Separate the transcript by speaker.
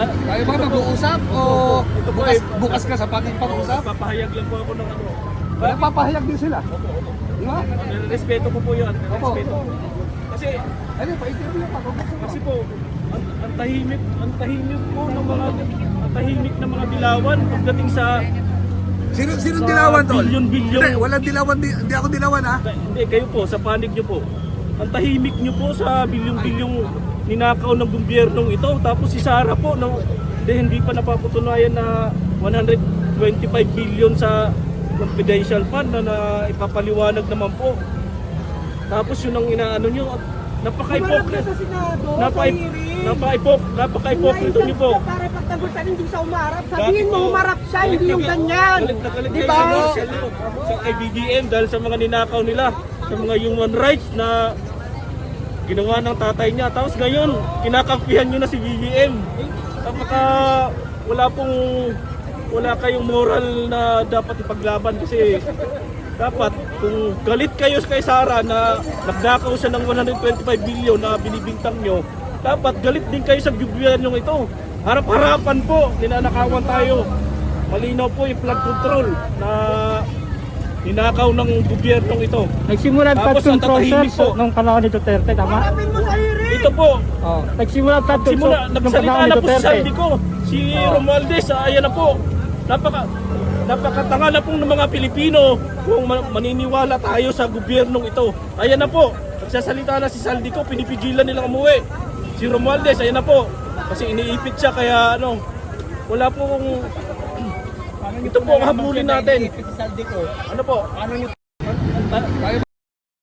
Speaker 1: Tayo ba mag-uusap o bukas ka sa pag-uusap?
Speaker 2: Papahayag lang po ako ng ano.
Speaker 1: Papahayag din sila. Di ba?
Speaker 2: Respeto ko po yun.
Speaker 1: Opo.
Speaker 2: Respeto. Kasi,
Speaker 1: Ano, pa-interview pa.
Speaker 2: kasi po, ang tahimik po ng mga, ang tahimik ng mga dilawan pagdating sa
Speaker 1: Sino
Speaker 2: sa
Speaker 1: dilawan tol?
Speaker 2: bilyon-bilyon.
Speaker 1: Hindi, walang dilawan, hindi ako dilawan ha.
Speaker 2: Hindi, kayo po, sa panig nyo po. Ang tahimik nyo po sa bilyong-bilyong ninakaw ng gobyernong ito. Tapos si Sara po, no, hindi pa napapatunayan na 125 billion sa confidential fund na ipapaliwanag naman po. Tapos yun ang inaano nyo, napaka-hypocrite. Napaka-hypocrite nyo po.
Speaker 3: Para pagtagutan hindi siya umarap. Sabihin mo umarap siya, hindi yung ganyan. Di ba?
Speaker 2: Sa BBM dahil sa mga ninakaw nila, sa mga human rights na ginawa ng tatay niya. Tapos ngayon, kinakampihan nyo na si BBM. Napaka wala kayong moral na dapat ipaglaban kasi dapat kung galit kayo kay Sara na nagdakaw siya ng 125 billion na binibintang nyo, dapat galit din kayo sa gobyernong ito. Harap-harapan po, ninanakawan tayo. Malinaw po yung flood control na ninakaw ng gobyernong ito.
Speaker 4: Nagsimula flood
Speaker 2: Tapos ang
Speaker 4: control
Speaker 2: tatahimik
Speaker 4: sir
Speaker 2: po.
Speaker 4: nung panahon ni Duterte, tama?
Speaker 3: Harapin mo sa hearing.
Speaker 2: Ito po,
Speaker 4: Oh, nagsimula flood control nung
Speaker 2: nagsalita
Speaker 4: panahon ni
Speaker 2: na po si
Speaker 4: Duterte.
Speaker 2: Saldi ko. Si Romualdez, ayan na po. Napakatanga na pong ng mga Pilipino kung maniniwala tayo sa gobyernong ito. Ayan na po, nagsasalita na si Saldi ko, pinipigilan nilang umuwi. Si Romualdez, ayan na po. Kasi iniipit siya kaya ano, wala pong... Ito po ang habulin natin. Ano po?